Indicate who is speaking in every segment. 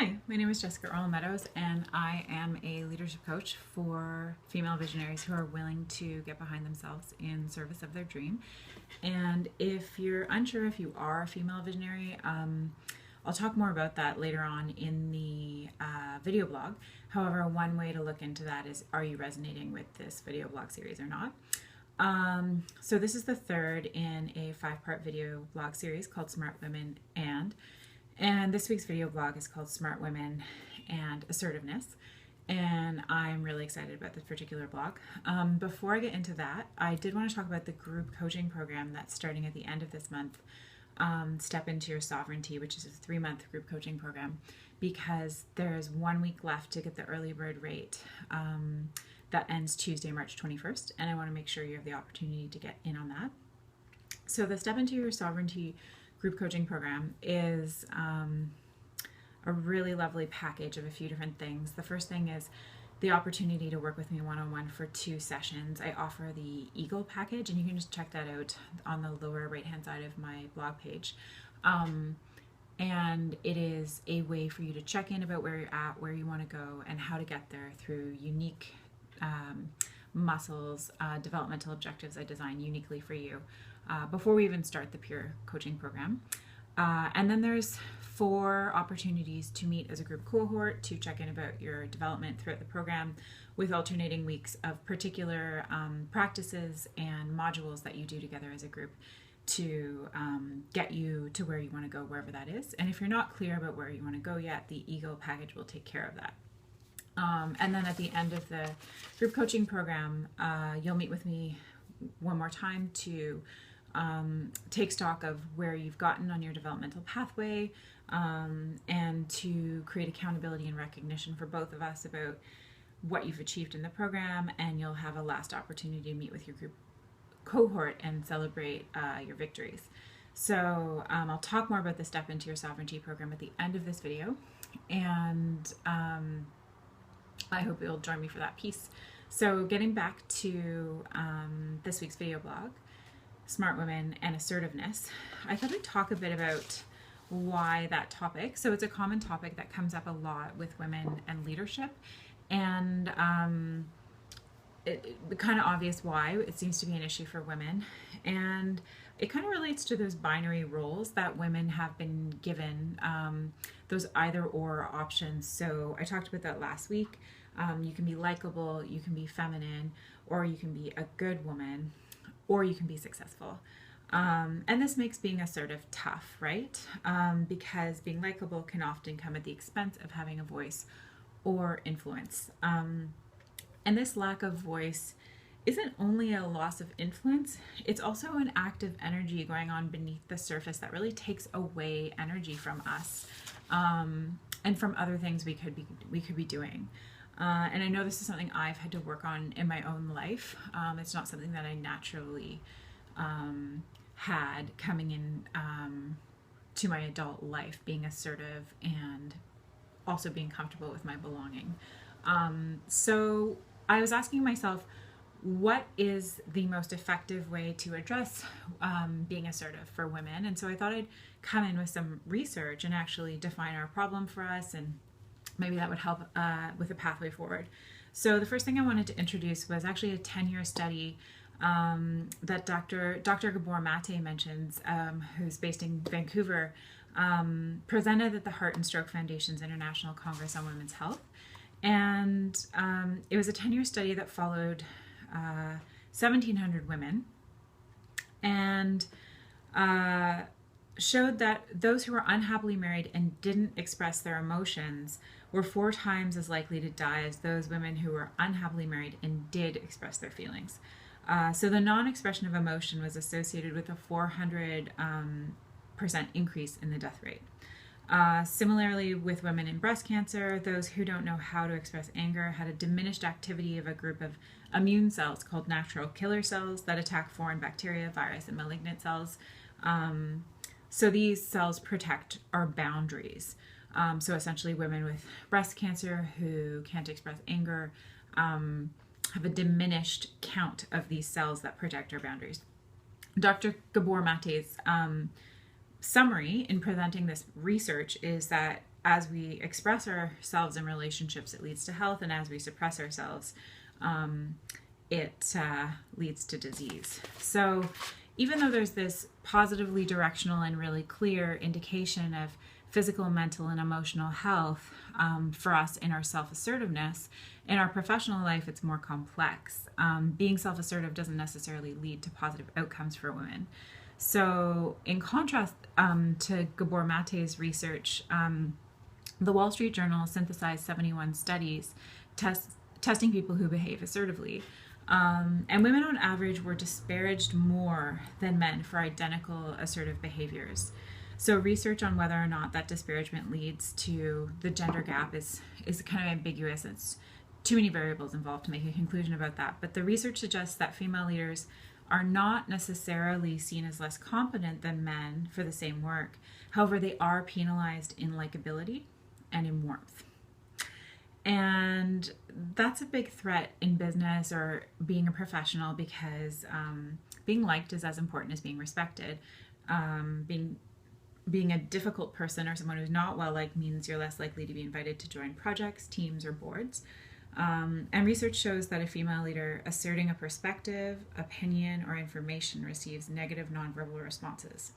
Speaker 1: Hi, my name is Jessica Earl Meadows, and I am a leadership coach for female visionaries who are willing to get behind themselves in service of their dream. And if you're unsure if you are a female visionary, I'll talk more about that later on in the video blog. However, one way to look into that is, are you resonating with this video blog series or not? So this is the third in a 5-part video blog series called Smart Women and this week's video blog is called Smart Women and Assertiveness. And I'm really excited about this particular blog. Before I get into that, I did want to talk about the group coaching program that's starting at the end of this month, Step Into Your Sovereignty, which is a 3-month group coaching program, because there's 1 week left to get the early bird rate that ends Tuesday, March 21st. And I want to make sure you have the opportunity to get in on that. So the Step Into Your Sovereignty group coaching program is a really lovely package of a few different things. The first thing is the opportunity to work with me one-on-one for 2 sessions. I offer the Eagle package, and you can just check that out on the lower right-hand side of my blog page. And it is a way for you to check in about where you're at, where you want to go, and how to get there through unique muscles, developmental objectives I design uniquely for you before we even start the pure coaching program. And then there's 4 opportunities to meet as a group cohort to check in about your development throughout the program, with alternating weeks of particular practices and modules that you do together as a group to get you to where you want to go, wherever that is. And if you're not clear about where you want to go yet, the Eagle package will take care of that. And then at the end of the group coaching program, you'll meet with me one more time to take stock of where you've gotten on your developmental pathway, and to create accountability and recognition for both of us about what you've achieved in the program. And you'll have a last opportunity to meet with your group cohort and celebrate your victories. So I'll talk more about the Step Into Your Sovereignty program at the end of this video, and I hope you'll join me for that piece. So getting back to this week's video blog, Smart Women and Assertiveness, I thought I'd talk a bit about why that topic. So it's a common topic that comes up a lot with women and leadership, and it kind of obvious why it seems to be an issue for women. And it kind of relates to those binary roles that women have been given, those either or options. So I talked about that last week. You can be likable, you can be feminine, or you can be a good woman, or you can be successful. And this makes being assertive tough, right? Because being likable can often come at the expense of having a voice or influence. And this lack of voice isn't only a loss of influence, it's also an active energy going on beneath the surface that really takes away energy from us, and from other things we could be doing. And I know this is something I've had to work on in my own life. It's not something that I naturally had coming in to my adult life, being assertive and also being comfortable with my belonging. So I was asking myself, what is the most effective way to address being assertive for women? And so I thought I'd come in with some research and actually define our problem for us, and maybe that would help with a pathway forward. So the first thing I wanted to introduce was actually a 10-year study that Dr. Gabor Mate mentions, who's based in Vancouver, presented at the Heart and Stroke Foundation's International Congress on Women's Health. And it was a 10-year study that followed 1,700 women, and showed that those who were unhappily married and didn't express their emotions were 4 times as likely to die as those women who were unhappily married and did express their feelings. So the non-expression of emotion was associated with a 400% increase in the death rate. Similarly, with women in breast cancer, those who don't know how to express anger had a diminished activity of a group of immune cells called natural killer cells that attack foreign bacteria, virus, and malignant cells. So these cells protect our boundaries. So essentially, women with breast cancer who can't express anger have a diminished count of these cells that protect our boundaries. Dr. Gabor Mate's summary in presenting this research is that as we express ourselves in relationships, it leads to health, and as we suppress ourselves, it leads to disease. So even though there's this positively directional and really clear indication of physical, mental, and emotional health for us in our self-assertiveness, in our professional life, it's more complex. Being self-assertive doesn't necessarily lead to positive outcomes for women. So in contrast to Gabor Mate's research, the Wall Street Journal synthesized 71 studies testing people who behave assertively. And women on average were disparaged more than men for identical assertive behaviors. So research on whether or not that disparagement leads to the gender gap is kind of ambiguous. It's too many variables involved to make a conclusion about that. But the research suggests that female leaders are not necessarily seen as less competent than men for the same work. However, they are penalized in likability and in warmth. And that's a big threat in business or being a professional, because being liked is as important as being respected. Being a difficult person or someone who's not well liked means you're less likely to be invited to join projects, teams, or boards. And research shows that a female leader asserting a perspective, opinion, or information receives negative nonverbal responses.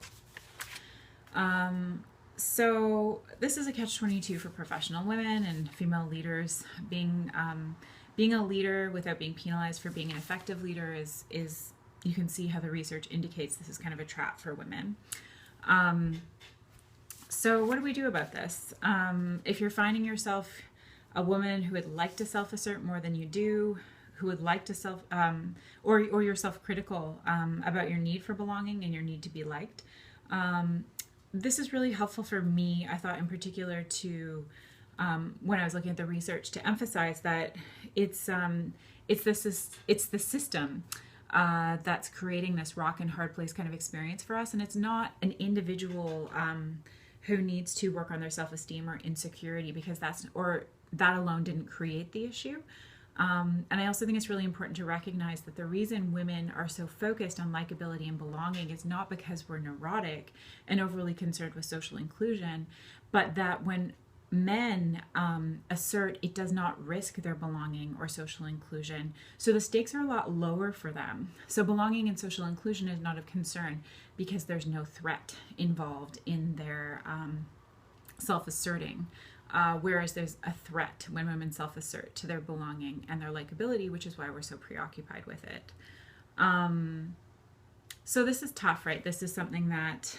Speaker 1: So this is a catch-22 for professional women and female leaders. Being a leader without being penalized for being an effective leader is you can see how the research indicates this is kind of a trap for women. So what do we do about this? If you're finding yourself a woman who would like to self-assert more than you do, who would like to or you're self-critical about your need for belonging and your need to be liked, this is really helpful for me, I thought, in particular, to when I was looking at the research, to emphasize that it's the system that's creating this rock and hard place kind of experience for us, and it's not an individual who needs to work on their self-esteem or insecurity, because that alone didn't create the issue. And I also think it's really important to recognize that the reason women are so focused on likability and belonging is not because we're neurotic and overly concerned with social inclusion, but that when men assert, it does not risk their belonging or social inclusion. So the stakes are a lot lower for them. So belonging and social inclusion is not of concern because there's no threat involved in their self-asserting. Whereas there's a threat when women self-assert to their belonging and their likability, which is why we're so preoccupied with it. So this is tough, right? This is something that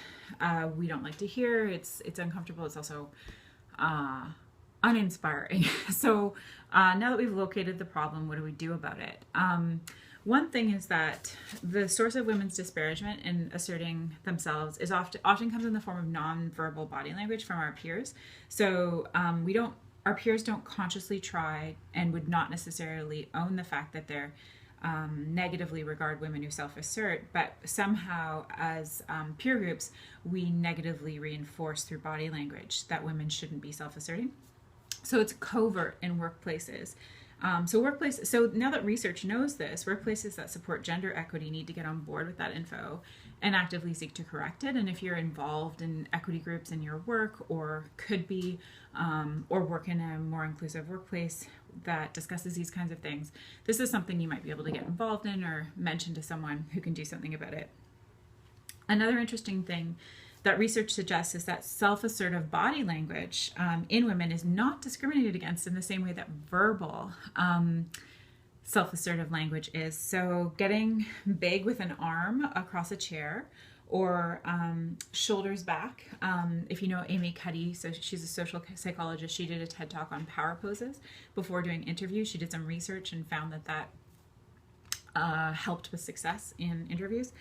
Speaker 1: we don't like to hear. It's uncomfortable. It's also uninspiring. So now that we've located the problem, what do we do about it? One thing is that the source of women's disparagement in asserting themselves is often comes in the form of nonverbal body language from our peers. So our peers don't consciously try and would not necessarily own the fact that they're negatively regard women who self-assert, but somehow as peer groups, we negatively reinforce through body language that women shouldn't be self-asserting. So it's covert in workplaces. So now that research knows this, workplaces that support gender equity need to get on board with that info and actively seek to correct it. And if you're involved in equity groups in your work, or could be, or work in a more inclusive workplace that discusses these kinds of things, this is something you might be able to get involved in or mention to someone who can do something about it. Another interesting thing that research suggests is that self-assertive body language in women is not discriminated against in the same way that verbal self-assertive language is. So getting big with an arm across a chair, or shoulders back. If you know Amy Cuddy, so she's a social psychologist, she did a TED Talk on power poses before doing interviews. She did some research and found that helped with success in interviews.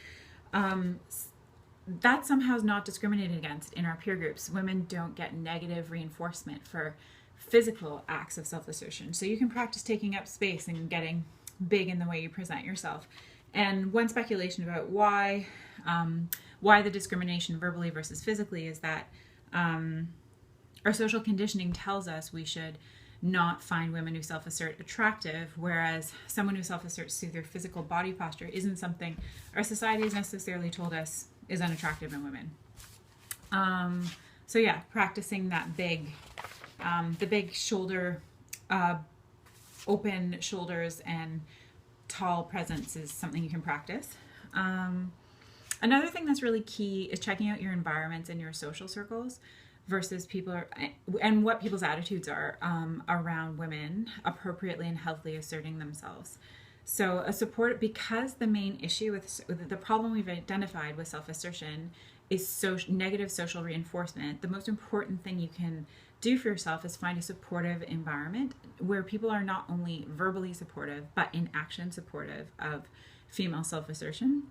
Speaker 1: That somehow is not discriminated against in our peer groups. Women don't get negative reinforcement for physical acts of self-assertion. So you can practice taking up space and getting big in the way you present yourself. And one speculation about why the discrimination verbally versus physically is that our social conditioning tells us we should not find women who self-assert attractive, whereas someone who self-asserts through their physical body posture isn't something our society has necessarily told us is unattractive in women. So yeah, practicing that big the big shoulder, open shoulders and tall presence is something you can practice. Another thing that's really key is checking out your environments and your social circles versus and what people's attitudes are around women appropriately and healthily asserting themselves. So because the main issue with the problem we've identified with self-assertion is negative social reinforcement, the most important thing you can do for yourself is find a supportive environment where people are not only verbally supportive, but in action supportive of female self-assertion.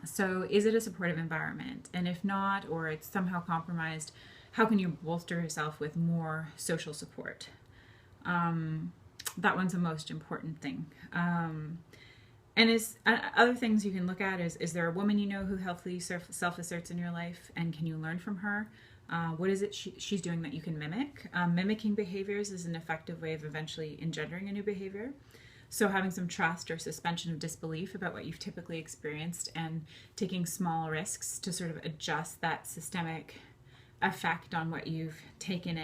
Speaker 1: So is it a supportive environment? And if not, or it's somehow compromised, how can you bolster yourself with more social support? That one's the most important thing. And other things you can look at is there a woman you know who healthily self-asserts in your life, and can you learn from her? What is it she's doing that you can mimic? Mimicking behaviors is an effective way of eventually engendering a new behavior. So having some trust or suspension of disbelief about what you've typically experienced and taking small risks to sort of adjust that systemic effect on what you've taken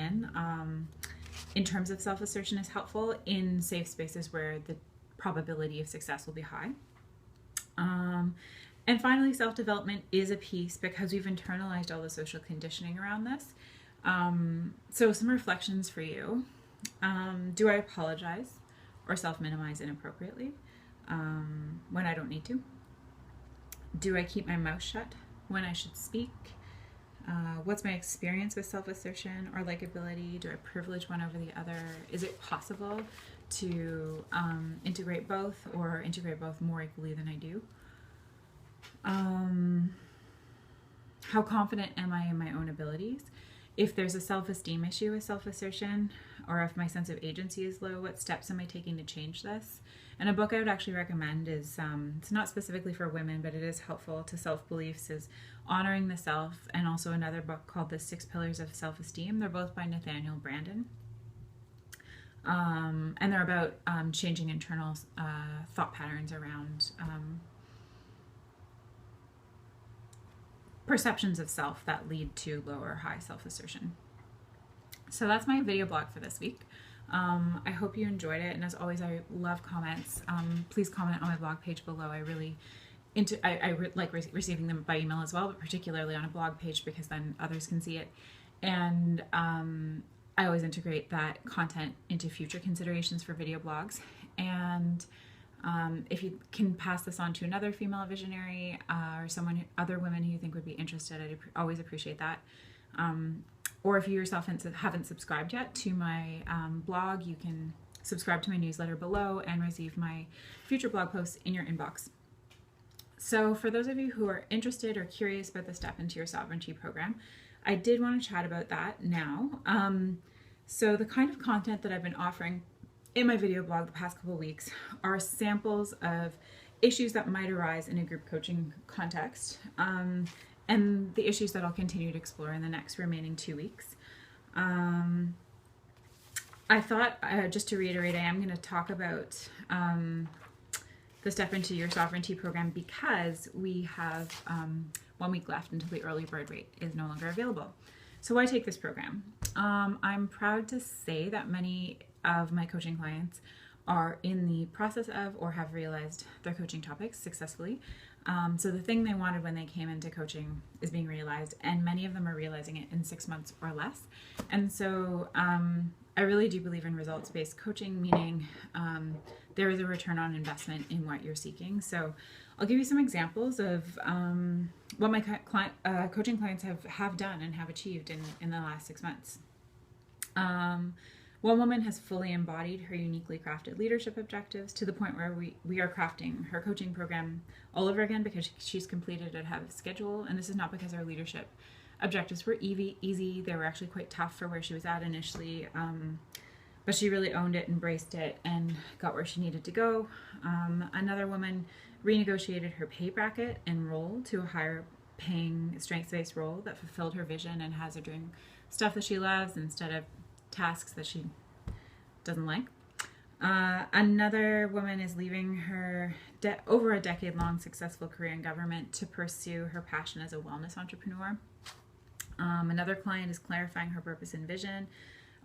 Speaker 1: in terms of self-assertion is helpful in safe spaces where the probability of success will be high. And finally, self-development is a piece because we've internalized all the social conditioning around this. So some reflections for you. Do I apologize or self-minimize inappropriately when I don't need to? Do I keep my mouth shut when I should speak? What's my experience with self-assertion or likability? Do I privilege one over the other? Is it possible to integrate both, or integrate both more equally than I do? How confident am I in my own abilities? If there's a self-esteem issue with self-assertion, or if my sense of agency is low, what steps am I taking to change this? And a book I would actually recommend is, it's not specifically for women, but it is helpful to self-beliefs, is Honoring the Self, and also another book called The 6 Pillars of Self-Esteem. They're both by Nathaniel Branden. And they're about changing internal thought patterns around perceptions of self that lead to low or high self-assertion. So that's my video blog for this week. I hope you enjoyed it, and as always, I love comments. Please comment on my blog page below. I really like receiving them by email as well, but particularly on a blog page because then others can see it. And I always integrate that content into future considerations for video blogs. And if you can pass this on to another female visionary or other women who you think would be interested, I'd always appreciate that. Or if you yourself haven't subscribed yet to my blog, you can subscribe to my newsletter below and receive my future blog posts in your inbox. So for those of you who are interested or curious about the Step Into Your Sovereignty program, I did want to chat about that now. So the kind of content that I've been offering in my video blog the past couple of weeks are samples of issues that might arise in a group coaching context, and the issues that I'll continue to explore in the next remaining 2 weeks. I thought, just to reiterate, I am going to talk about the Step Into Your Sovereignty program because we have 1 week left until the early bird rate is no longer available. So why take this program? I'm proud to say that many of my coaching clients are in the process of or have realized their coaching topics successfully. So the thing they wanted when they came into coaching is being realized, and many of them are realizing it in 6 months or less. And so I really do believe in results-based coaching, meaning there is a return on investment in what you're seeking. So I'll give you some examples of what my coaching clients have done and have achieved in the last 6 months. One woman has fully embodied her uniquely crafted leadership objectives to the point where we are crafting her coaching program all over again because she's completed it ahead of schedule. And this is not because our leadership objectives were easy. They were actually quite tough for where she was at initially. But she really owned it, embraced it, and got where she needed to go. Another woman renegotiated her pay bracket and role to a higher paying strengths-based role that fulfilled her vision and has her doing stuff that she loves instead of tasks that she doesn't like. Another woman is leaving her over a decade-long successful career in government to pursue her passion as a wellness entrepreneur. Another client is clarifying her purpose and vision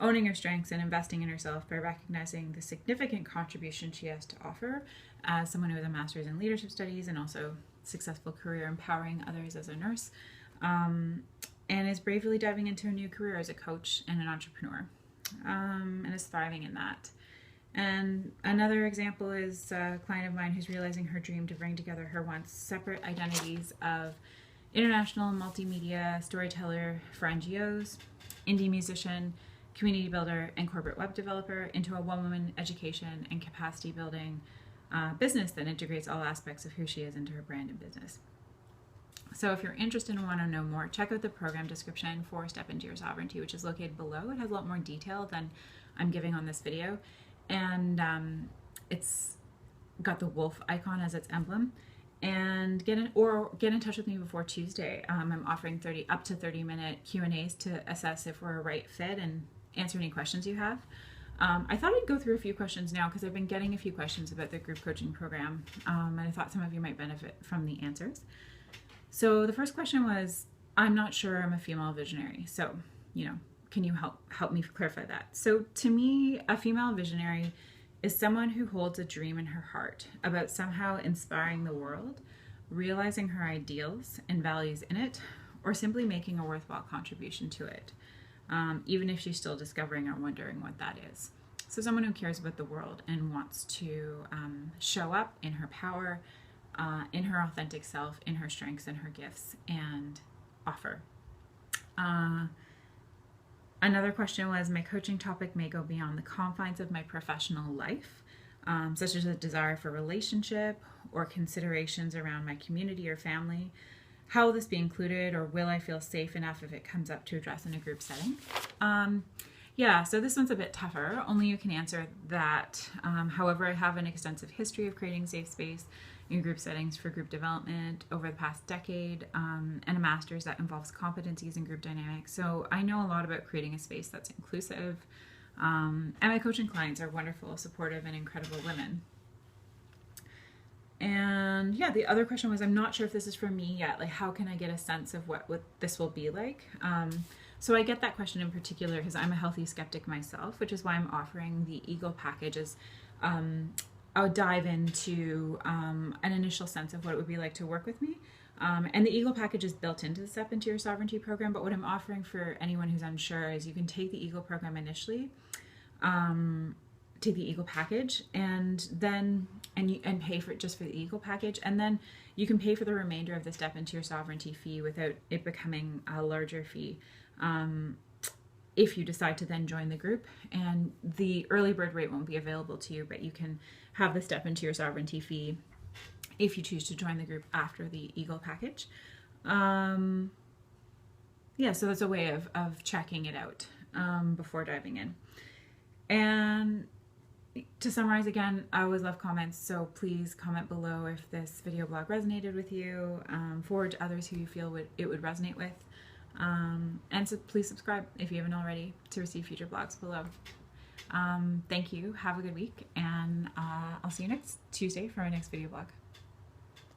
Speaker 1: owning her strengths and investing in herself by recognizing the significant contribution she has to offer as someone who has a master's in leadership studies and also successful career empowering others as a nurse, and is bravely diving into a new career as a coach and an entrepreneur, and is thriving in that. And another example is a client of mine who's realizing her dream to bring together her once separate identities of international multimedia storyteller for NGOs, indie musician, community builder, and corporate web developer into a one-woman education and capacity building business that integrates all aspects of who she is into her brand and business. So if you're interested and want to know more, check out the program description for Step Into Your Sovereignty, which is located below. It has a lot more detail than I'm giving on this video. And it's got the wolf icon as its emblem. And get in touch with me before Tuesday. I'm offering up to 30-minute Q&As to assess if we're a right fit and answer any questions you have. I thought I'd go through a few questions now because I've been getting a few questions about the group coaching program, and I thought some of you might benefit from the answers. So the first question was, I'm not sure I'm a female visionary. So, can you help me clarify that? So to me, a female visionary is someone who holds a dream in her heart about somehow inspiring the world, realizing her ideals and values in it, or simply making a worthwhile contribution to it, even if she's still discovering or wondering what that is. So someone who cares about the world and wants to show up in her power, in her authentic self, in her strengths and her gifts, and offer. Another question was, my coaching topic may go beyond the confines of my professional life, such as a desire for relationship or considerations around my community or family. How will this be included, or will I feel safe enough if it comes up to address in a group setting? Yeah, so this one's a bit tougher. Only you can answer that. However, I have an extensive history of creating safe space in group settings for group development over the past decade, and a master's that involves competencies in group dynamics. So I know a lot about creating a space that's inclusive, and my coaching clients are wonderful, supportive, and incredible women. And yeah, the other question was, I'm not sure if this is for me yet. Like, how can I get a sense of what this will be like? So I get that question in particular because I'm a healthy skeptic myself, which is why I'm offering the Eagle package as I'll dive into an initial sense of what it would be like to work with me. And the Eagle package is built into the Step Into Your Sovereignty program, but what I'm offering for anyone who's unsure is you can take the Eagle program initially, take the Eagle package, and then and pay for it just for the Eagle package, and then you can pay for the remainder of the Step Into Your Sovereignty fee without it becoming a larger fee. If you decide to then join the group, and the early bird rate won't be available to you, but you can have the Step Into Your Sovereignty fee if you choose to join the group after the Eagle package. Yeah, so that's a way of checking it out before diving in. And to summarize again, I always love comments, so please comment below if this video blog resonated with you, forward to others who you feel it would resonate with. And so please subscribe if you haven't already to receive future blogs below. Thank you, have a good week, and I'll see you next Tuesday for our next video blog.